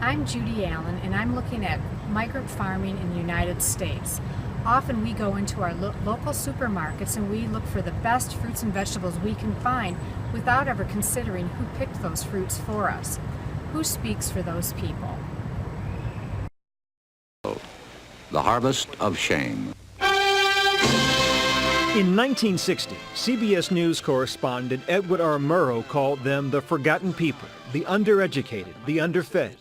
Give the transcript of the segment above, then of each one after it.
I'm Judy Allen, and I'm looking at migrant farming in the United States. Often we go into our local supermarkets and we look for the best fruits and vegetables we can find without ever considering who picked those fruits for us. Who speaks for those people? The harvest of shame. In 1960, CBS News correspondent Edward R. Murrow called them the forgotten people, the undereducated, the underfed.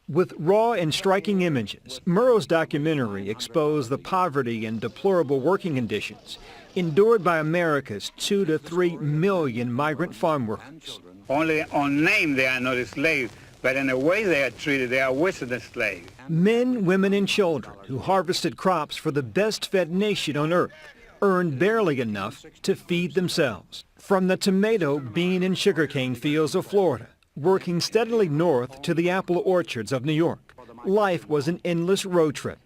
With raw and striking images, Murrow's documentary exposed the poverty and deplorable working conditions endured by America's 2 to 3 million migrant farm workers. Only on name they are not slaves, but in the way they are treated, they are worse than slaves. Men, women, and children who harvested crops for the best-fed nation on earth earned barely enough to feed themselves. From the tomato, bean, and sugarcane fields of Florida, working steadily north to the apple orchards of New York, life was an endless road trip.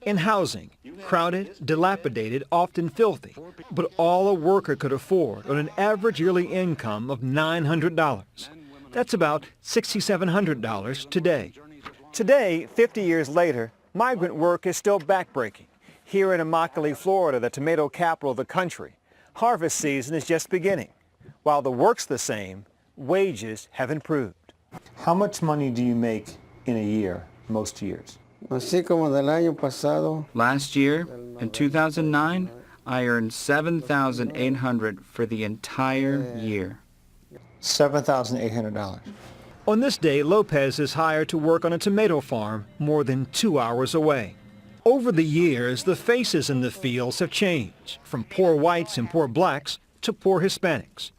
In housing, crowded, dilapidated, often filthy, but all a worker could afford on an average yearly income of $900. That's about $6,700 today. Today, 50 years later, migrant work is still backbreaking. Here in Immokalee, Florida, the tomato capital of the country, harvest season is just beginning. While the work's the same, wages have improved. How much money do you make in a year, most years? Last year, in 2009, I earned $7,800 for the entire year. $7,800. On this day, Lopez is hired to work on a tomato farm more than 2 hours away. Over the years, the faces in the fields have changed, from poor whites and poor blacks to poor Hispanics.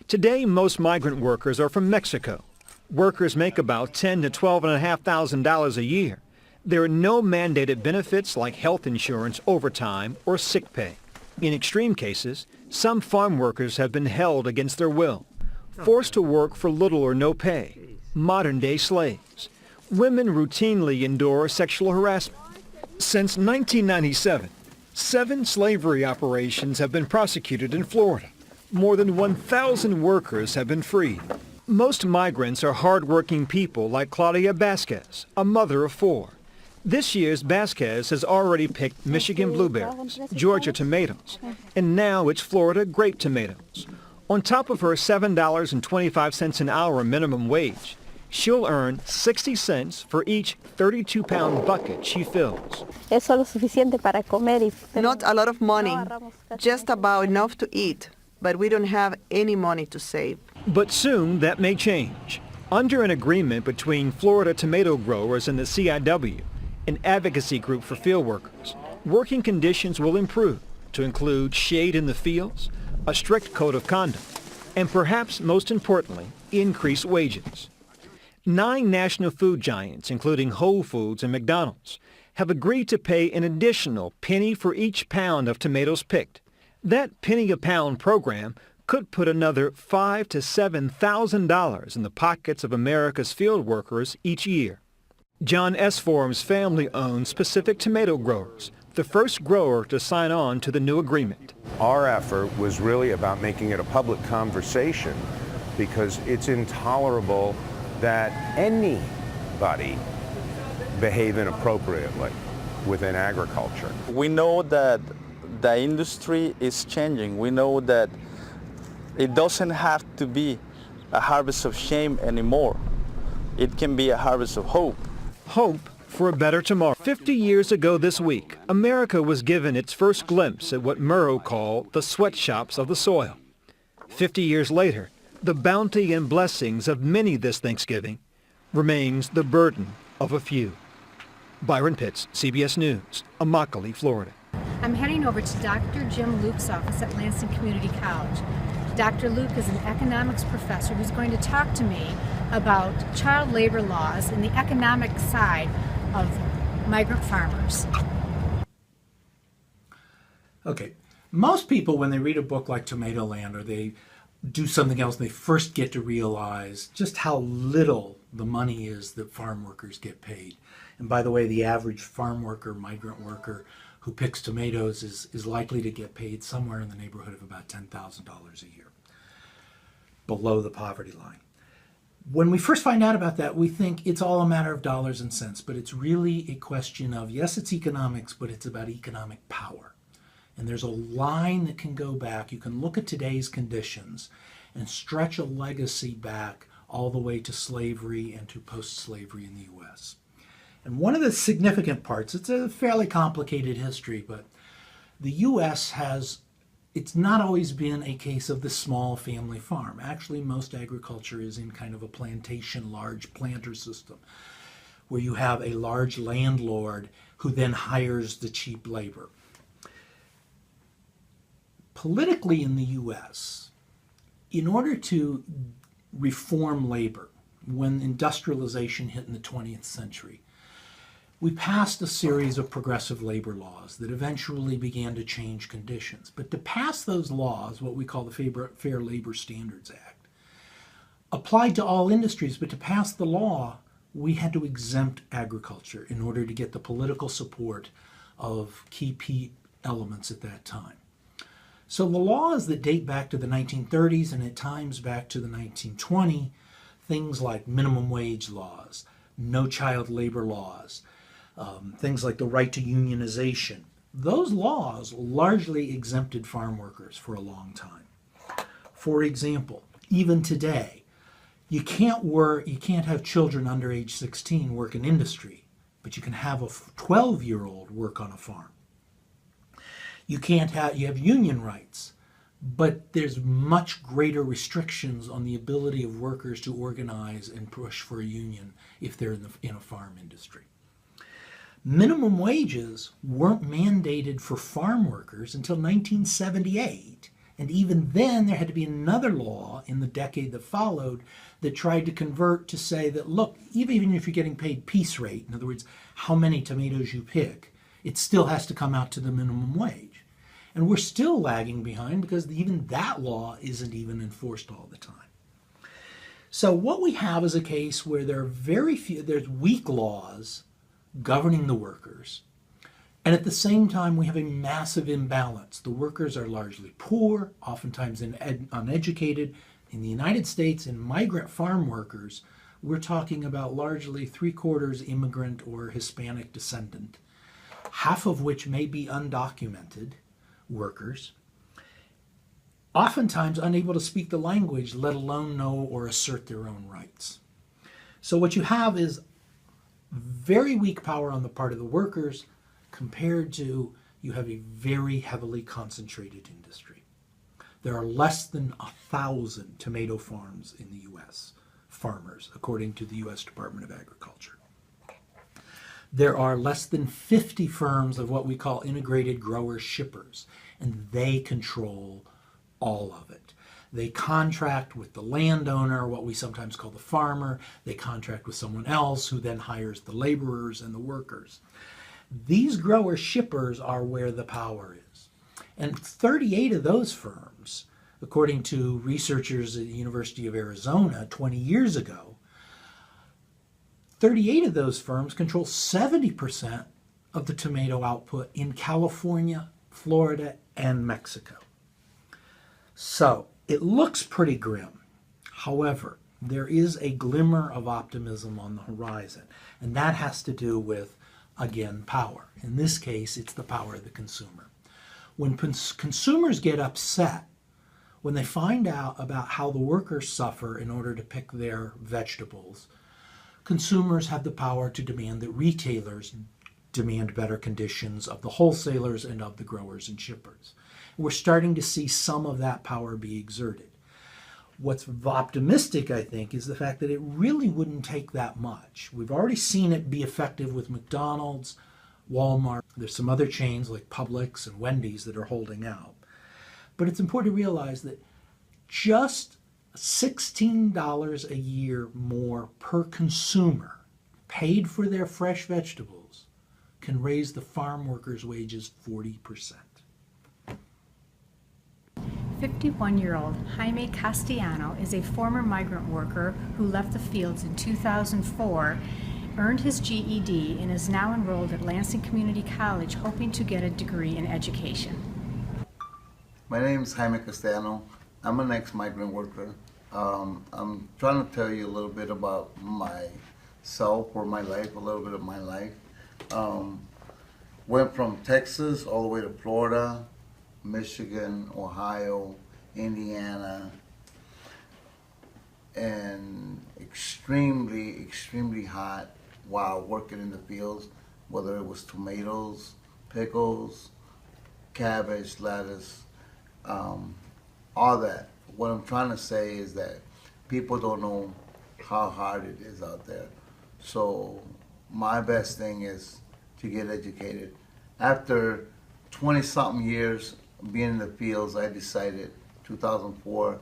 Today, most migrant workers are from Mexico. Workers make about $10,000 to $12,500 a year. There are no mandated benefits like health insurance, overtime, or sick pay. In extreme cases, some farm workers have been held against their will, forced to work for little or no pay, modern-day slaves. Women routinely endure sexual harassment. Since 1997, 7 slavery operations have been prosecuted in Florida. More than 1,000 workers have been freed. Most migrants are hard-working people like Claudia Vasquez, a mother of 4. This year's Vasquez has already picked Michigan blueberries, Georgia tomatoes, and now it's Florida grape tomatoes. On top of her $7.25 an hour minimum wage, she'll earn 60 cents for each 32-pound bucket she fills. Not a lot of money, just about enough to eat, but we don't have any money to save. But soon that may change. Under an agreement between Florida tomato growers and the CIW, an advocacy group for field workers, working conditions will improve to include shade in the fields, a strict code of conduct, and perhaps most importantly, increased wages. 9 national food giants, including Whole Foods and McDonald's, have agreed to pay an additional penny for each pound of tomatoes picked. That penny-a-pound program could put another $5,000 to $7,000 in the pockets of America's field workers each year. John Esform's family owns Pacific Tomato Growers, the first grower to sign on to the new agreement. Our effort was really about making it a public conversation because it's intolerable that anybody behave inappropriately within agriculture. We know that the industry is changing. We know that it doesn't have to be a harvest of shame anymore. It can be a harvest of hope. Hope for a better tomorrow. 50 years ago this week, America was given its first glimpse at what Murrow called the sweatshops of the soil. 50 years later, the bounty and blessings of many this Thanksgiving remains the burden of a few. Byron Pitts, CBS News, Immokalee, Florida. I'm heading over to Dr. Jim Luke's office at Lansing Community College. Dr. Luke is an economics professor who's going to talk to me about child labor laws and the economic side of migrant farmers. Okay, most people when they read a book like Tomato Land or they do something else, they first get to realize just how little the money is that farm workers get paid. And by the way, the average farm worker, migrant worker who picks tomatoes is likely to get paid somewhere in the neighborhood of about $10,000 a year, below the poverty line. When we first find out about that, we think it's all a matter of dollars and cents, but it's really a question of, yes, it's economics, but it's about economic power. And there's a line that can go back. You can look at today's conditions and stretch a legacy back all the way to slavery and to post-slavery in the U.S. And one of the significant parts, it's a fairly complicated history, but the U.S. it's not always been a case of the small family farm. Actually, most agriculture is in kind of a plantation, large planter system, where you have a large landlord who then hires the cheap labor. Politically in the U.S., in order to reform labor, when industrialization hit in the 20th century, we passed a series of progressive labor laws that eventually began to change conditions. But to pass those laws, what we call the Fair Labor Standards Act, applied to all industries, but to pass the law, we had to exempt agriculture in order to get the political support of key elements at that time. So the laws that date back to the 1930s and at times back to the 1920s, things like minimum wage laws, no child labor laws, things like the right to unionization, those laws largely exempted farm workers for a long time. For example, even today, you can't have children under age 16 work in industry, but you can have a 12-year-old work on a farm. You have union rights, but there's much greater restrictions on the ability of workers to organize and push for a union if they're in a farm industry. Minimum wages weren't mandated for farm workers until 1978, and even then there had to be another law in the decade that followed that tried to convert to say that, look, even if you're getting paid piece rate, in other words, how many tomatoes you pick, it still has to come out to the minimum wage. And we're still lagging behind because even that law isn't even enforced all the time. So what we have is a case where there's weak laws governing the workers, and at the same time we have a massive imbalance. The workers are largely poor, oftentimes uneducated. In the United States, in migrant farm workers, we're talking about largely 3/4 immigrant or Hispanic descendant, half of which may be undocumented workers, oftentimes unable to speak the language, let alone know or assert their own rights. So what you have is very weak power on the part of the workers compared to you have a very heavily concentrated industry. There are less than 1,000 tomato farms in the U.S., farmers, according to the U.S. Department of Agriculture. There are less than 50 firms of what we call integrated grower shippers, and they control all of it. They contract with the landowner, what we sometimes call the farmer. They contract with someone else who then hires the laborers and the workers. These grower shippers are where the power is. And 38 of those firms, according to researchers at the University of Arizona 20 years ago, 38 of those firms control 70% of the tomato output in California, Florida, and Mexico. So it looks pretty grim. However, there is a glimmer of optimism on the horizon, and that has to do with, again, power. In this case, it's the power of the consumer. When consumers get upset, when they find out about how the workers suffer in order to pick their vegetables, consumers have the power to demand that retailers demand better conditions of the wholesalers and of the growers and shippers. We're starting to see some of that power be exerted. What's optimistic, I think, is the fact that it really wouldn't take that much. We've already seen it be effective with McDonald's, Walmart. There's some other chains like Publix and Wendy's that are holding out. But it's important to realize that just $16 a year more per consumer paid for their fresh vegetables can raise the farm workers' wages 40%. 51-year-old Jaime Castellano is a former migrant worker who left the fields in 2004, earned his GED, and is now enrolled at Lansing Community College hoping to get a degree in education. My name is Jaime Castellano. I'm an ex-migrant worker. I'm trying to tell you a little bit about myself or my life, a little bit of my life. Went from Texas all the way to Florida, Michigan, Ohio, Indiana, and extremely hot while working in the fields, whether it was tomatoes, pickles, cabbage, lettuce, all that. What I'm trying to say is that people don't know how hard it is out there. So my best thing is to get educated. After 20-something years being in the fields, I decided 2004,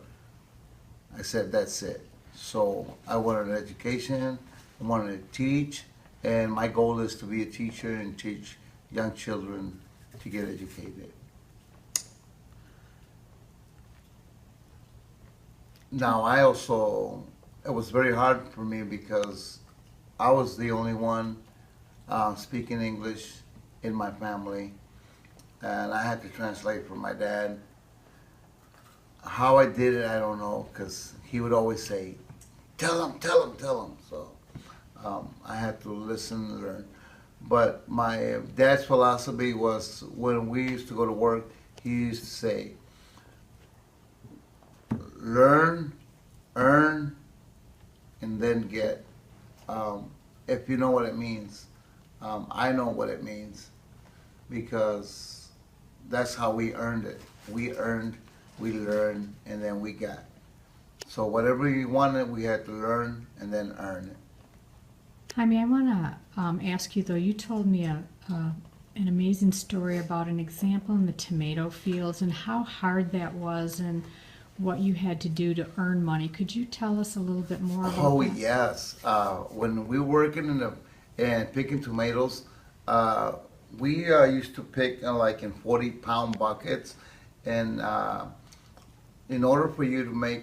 I said, that's it. So I wanted an education, I wanted to teach, and my goal is to be a teacher and teach young children to get educated. Now, it was very hard for me because I was the only one speaking English in my family, and I had to translate for my dad. How I did it, I don't know, because he would always say, tell him. So I had to listen and learn. But my dad's philosophy was when we used to go to work, he used to say, learn, earn, and then get. If you know what it means, I know what it means, because that's how we earned it. We earned, we learned, and then we got. So whatever we wanted, we had to learn and then earn it. Jaime, I want to ask you, though, you told me an amazing story about an example in the tomato fields and how hard that was and what you had to do to earn money. Could you tell us a little bit more about that? Oh, yes. When we were working and picking tomatoes, we used to pick like in 40-pound buckets, and in order for you to make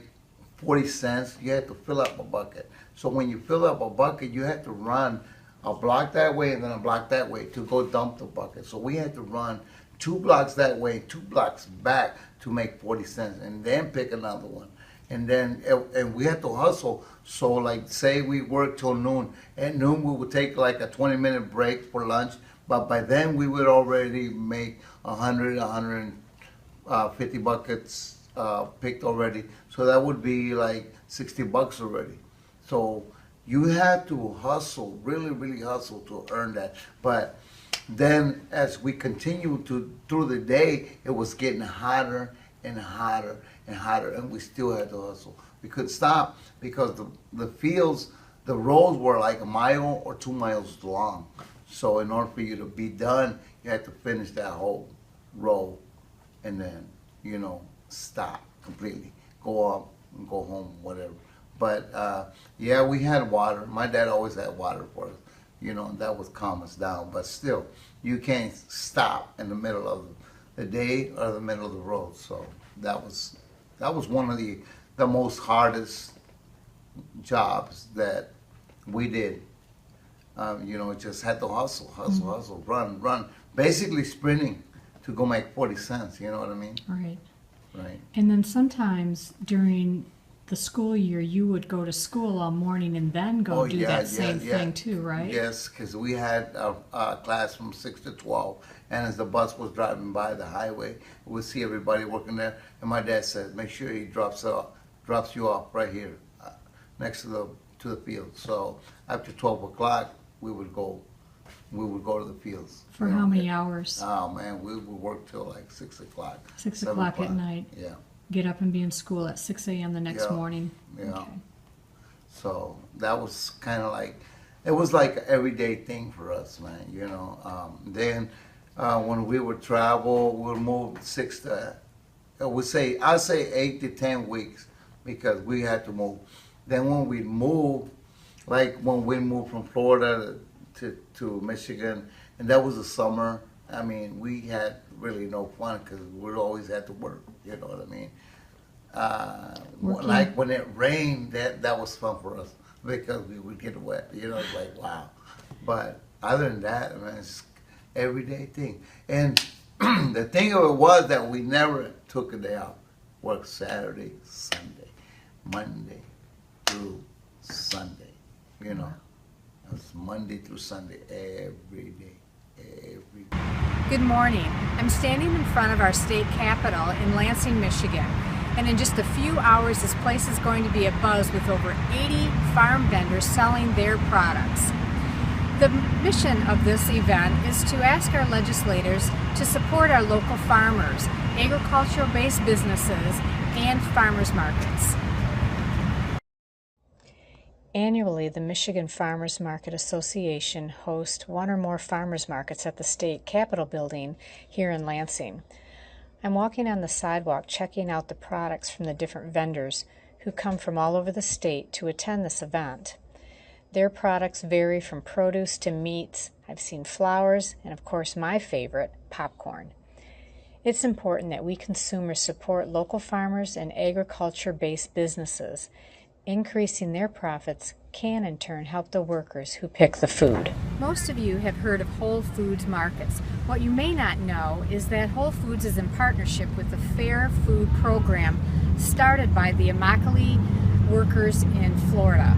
40 cents, you had to fill up a bucket. So when you fill up a bucket, you had to run a block that way and then a block that way to go dump the bucket. So we had to run 2 blocks that way, 2 blocks back to make 40 cents, and then pick another one. And then, and we had to hustle. So like, say we worked till noon. At noon, we would take like a 20-minute break for lunch. But by then, we would already make 100, 150 buckets picked already. So that would be like $60 already. So you had to hustle, really hustle to earn that. But then as we continued through the day, it was getting hotter and hotter and hotter, and we still had to hustle. We couldn't stop because the fields, the rows were like 1 mile or 2 miles long. So in order for you to be done, you had to finish that whole row and then, stop completely, go up and go home, whatever. But yeah, we had water. My dad always had water for us, and that would calm us down. But still, you can't stop in the middle of the day or the middle of the road. So that was one of the most hardest jobs that we did. Just had to hustle, run, basically sprinting to go make 40 cents. You know what I mean? Right. Right. And then sometimes during the school year, you would go to school all morning and then go do that same thing too, right? Yes, because we had a class from 6 to 12, and as the bus was driving by the highway, we'd see everybody working there, and my dad said, make sure he drops you off right here, next to the field. So after 12 o'clock, we would go to the fields. For how many hours? Oh man, we would work till like 6 o'clock. 6 o'clock at night. Yeah. Get up and be in school at 6 a.m. the next morning. Yeah. Okay. So that was kind of like, it was like an everyday thing for us, man, Then when we would travel, we'd move I'd say 8 to 10 weeks because we had to move. Then when we moved, like when we moved from Florida to Michigan, and that was the summer, I mean, we had really no fun because we always had to work, you know what I mean? Like when it rained, that was fun for us because we would get wet, it's like, wow. But other than that, man, it's everyday thing. And the thing of it was that we never took a day off, worked Saturday, Sunday. Monday through Sunday. You know, it's Monday through Sunday every day, every day. Good morning. I'm standing in front of our state capitol in Lansing, Michigan. And in just a few hours, this place is going to be abuzz with over 80 farm vendors selling their products. The mission of this event is to ask our legislators to support our local farmers, agricultural-based businesses, and farmers markets. Annually, the Michigan Farmers Market Association hosts one or more farmers markets at the state capitol building here in Lansing. I'm walking on the sidewalk checking out the products from the different vendors who come from all over the state to attend this event. Their products vary from produce to meats. I've seen flowers and, of course, my favorite, popcorn. It's important that we consumers support local farmers and agriculture-based businesses. Increasing their profits can in turn help the workers who pick the food. Most of you have heard of Whole Foods markets. What you may not know is that Whole Foods is in partnership with the Fair Food Program started by the Immokalee workers in Florida.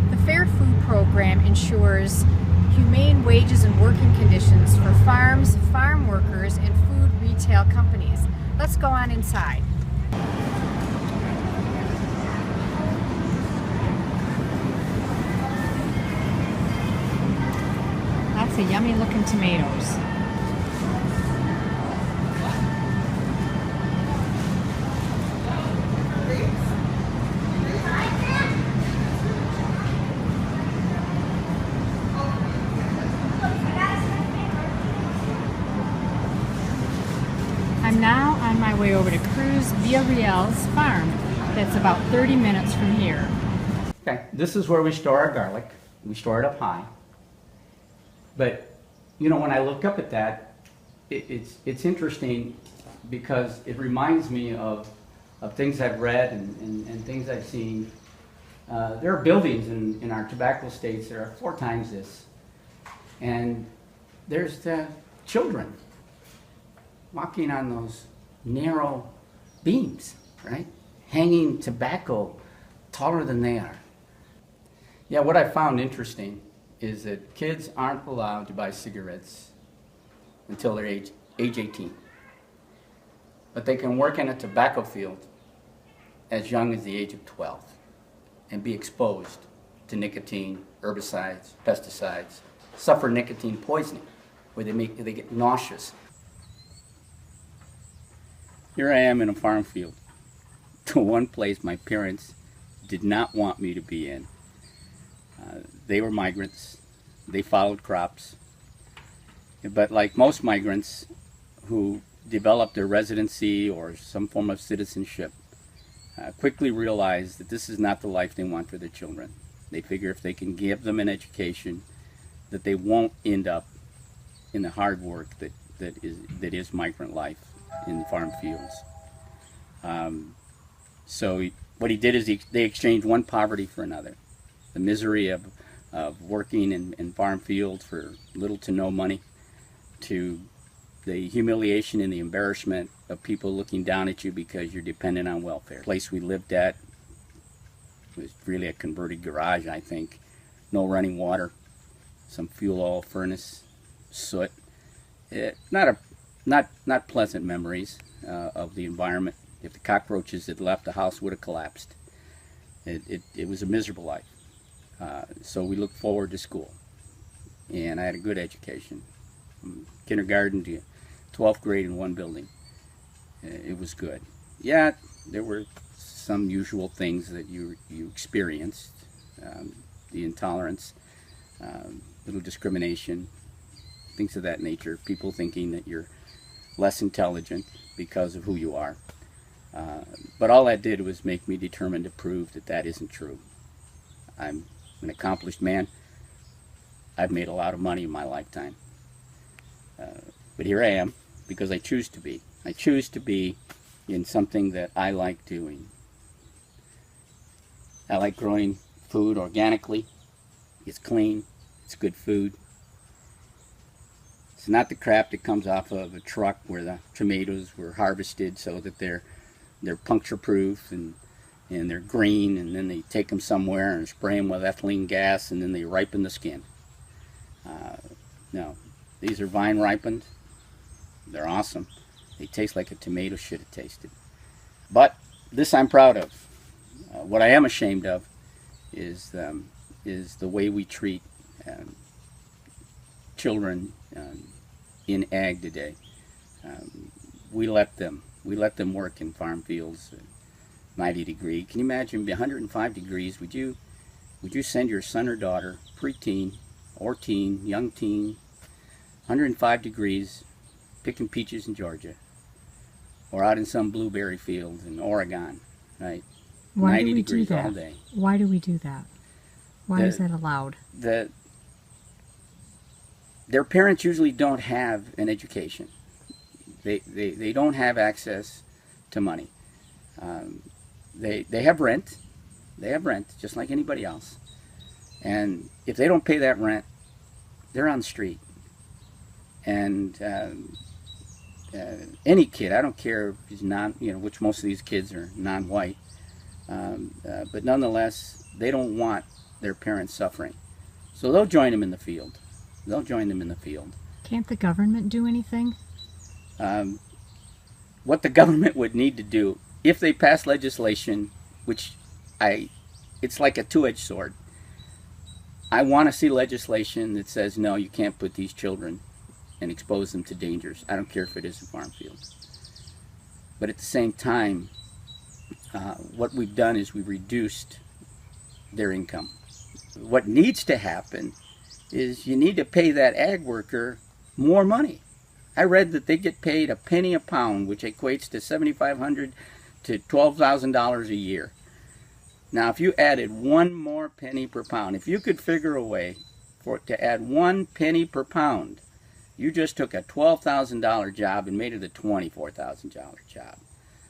The Fair Food Program ensures humane wages and working conditions for farms, farm workers, and food retail companies. Let's go on inside. Lots of yummy looking tomatoes. I'm now on my way over to Cruz Villarreal's farm. That's about 30 minutes from here. Okay, this is where we store our garlic. We store it up high. But, you know, when I look up at that, it's interesting because it reminds me of things I've read and things I've seen. There are buildings in our tobacco states that are 4 times this. And there's the children walking on those narrow beams, right? Hanging tobacco taller than they are. Yeah, what I found interesting is that kids aren't allowed to buy cigarettes until they're age 18. But they can work in a tobacco field as young as the age of 12 and be exposed to nicotine, herbicides, pesticides, suffer nicotine poisoning, where they get nauseous. Here I am in a farm field, to one place my parents did not want me to be in. They were migrants. They followed crops. But like most migrants who develop their residency or some form of citizenship, quickly realize that this is not the life they want for their children. They figure if they can give them an education, that they won't end up in the hard work that is migrant life in the farm fields. So what he did is they exchanged one poverty for another. The misery of working in farm fields for little to no money, to the humiliation and the embarrassment of people looking down at you because you're dependent on welfare. The place we lived at was really a converted garage, I think. No running water, some fuel oil furnace, soot. Not pleasant memories of the environment. If the cockroaches had left, the house would have collapsed. It was a miserable life. So we looked forward to school, and I had a good education, from kindergarten to 12th grade in one building. It was good. Yeah, there were some usual things that you experienced, the intolerance, little discrimination, things of that nature, people thinking that you're less intelligent because of who you are. But all that did was make me determined to prove that that isn't true. I'm an accomplished man. I've made a lot of money in my lifetime. But here I am because I choose to be. I choose to be in something that I like doing. I like growing food organically. It's clean. It's good food. It's not the crap that comes off of a truck where the tomatoes were harvested so that they're puncture proof and and they're green, and then they take them somewhere and spray them with ethylene gas, and then they ripen the skin. No, these are vine ripened. They're awesome. They taste like a tomato should have tasted. But this I'm proud of. What I am ashamed of is the way we treat children in ag today. We let them work in farm fields, 90 degree. Can you imagine 105 degrees? Would you send your son or daughter, preteen or teen, young teen, 105 degrees, picking peaches in Georgia, or out in some blueberry field in Oregon, right? Why 90 do we do degrees that? all day. Why do we do that? Why is that allowed? Their parents usually don't have an education. They don't have access to money. They have rent. They have rent just like anybody else. And if they don't pay that rent, they're on the street. And any kid, I don't care if he's which most of these kids are non-white, but nonetheless, they don't want their parents suffering. So they'll join them in the field. They'll join them in the field. Can't the government do anything? What the government would need to do, if they pass legislation, it's like a two-edged sword. I want to see legislation that says, no, you can't put these children and expose them to dangers. I don't care if it is a farm field. But at the same time, what we've done is we've reduced their income. What needs to happen is you need to pay that ag worker more money. I read that they get paid a penny a pound, which equates to $7,500 to $12,000 a year. Now, if you added one more penny per pound, if you could figure a way to add 1 penny per pound, you just took a $12,000 job and made it a $24,000 job.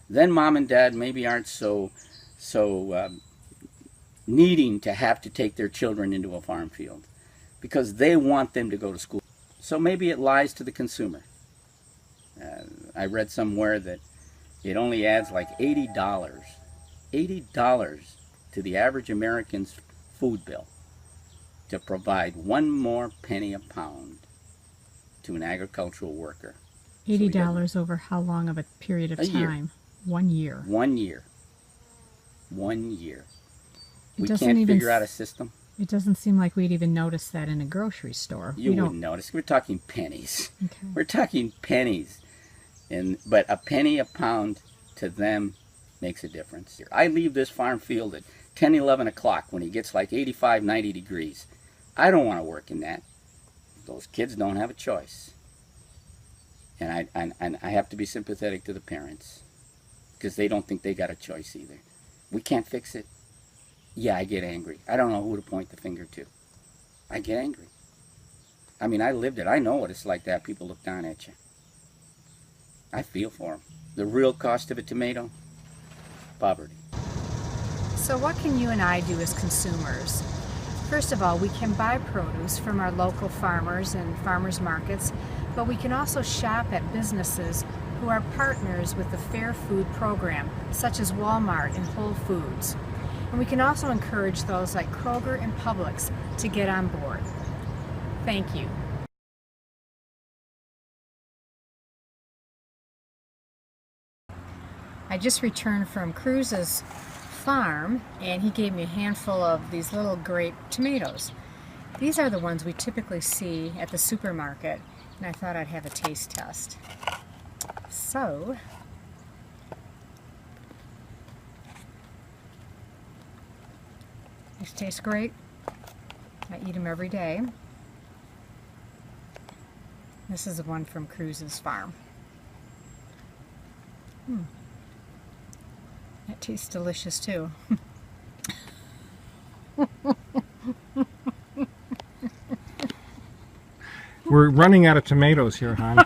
Then mom and dad maybe aren't so needing to have to take their children into a farm field because they want them to go to school. So maybe it lies to the consumer. I read somewhere that it only adds like $80 to the average American's food bill to provide 1 more penny a pound to an agricultural worker. $80 over how long of a period of time? 1 year. 1 year. 1 year. We doesn't can't even figure out a system. It doesn't seem like we'd even notice that in a grocery store. You wouldn't notice. We're talking pennies. Okay. We're talking pennies. But a penny a pound to them makes a difference. I leave this farm field at 10, 11 o'clock when it gets like 85, 90 degrees. I don't want to work in that. Those kids don't have a choice. And I have to be sympathetic to the parents because they don't think they got a choice either. We can't fix it. Yeah, I get angry. I don't know who to point the finger to. I get angry. I mean, I lived it. I know what it's like to have people look down at you. I feel for them. The real cost of a tomato? Poverty. So what can you and I do as consumers? First of all, we can buy produce from our local farmers and farmers markets, but we can also shop at businesses who are partners with the Fair Food Program, such as Walmart and Whole Foods. And we can also encourage those like Kroger and Publix to get on board. Thank you. I just returned from Cruz's farm and he gave me a handful of these little grape tomatoes. These are the ones we typically see at the supermarket, and I thought I'd have a taste test. So, these taste great. I eat them every day. This is the one from Cruz's farm. That tastes delicious too. We're running out of tomatoes here, hon.